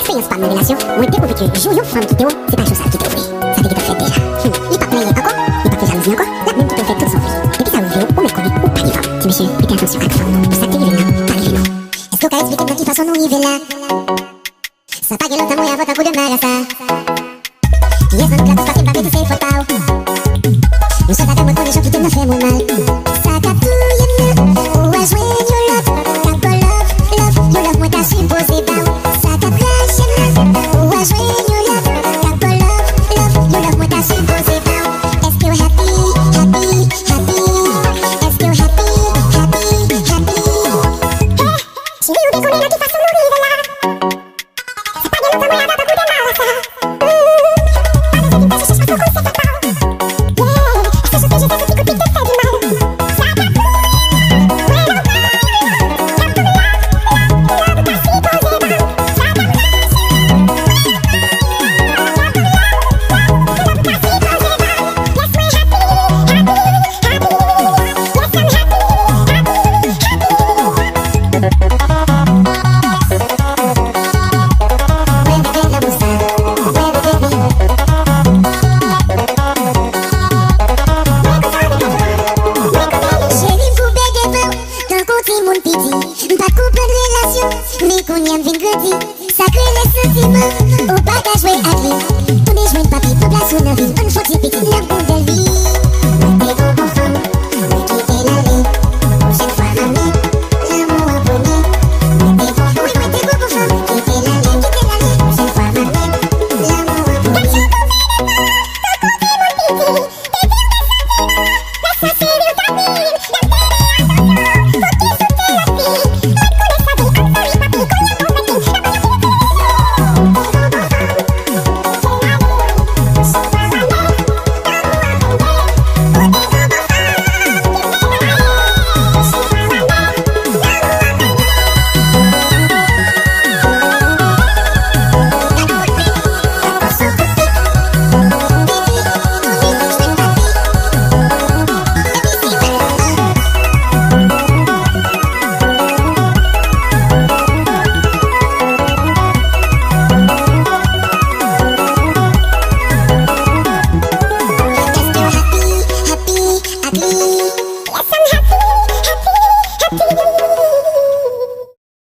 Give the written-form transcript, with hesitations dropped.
expérience pas de relation, moi découvert que jouer une femme qui t'aime, c'est pas chose qui te voulait. Ça fait que te fait déjà. Il pas plein encore, il pas fait jalousie encore, la même qui peut faire toute son vie. Et puis ça ouvre, ou méconnu, ou pas de femme. Si monsieur, mettez attention à la femme, pour ça que t'es arrivé là, pas arrivé non. Est-ce qu'on peut expliquer de quelle façon nous y là? Ça pas que longtemps, moi, avant un coup de mal à ça. Yes, on claque, parce qu'il pas fait de ses photos. Nous sommes à moi, qu'on est gens qui te me fait moins mal. Ça capouille, ou à jouer, you love. Capo love, love, you love, moi t'as supposé down. Ça capouille, ou à jouer, you love. Capo love, love, you love, moi t'as supposé down. Est-ce que you're happy, happy, happy? Est-ce que you're happy, happy, happy? Hey, tu veux nous déconner là, qui façon nous vivre là? C'est pas bien longtemps, moi, avant un coup de mal à ça. Mais qu'on y aime vendredi, ça crée les sentiments. Au pas qu'à jouer à lui. Tous les joints de papier, pour la sonnerie. On faut petit petit, l'air bon.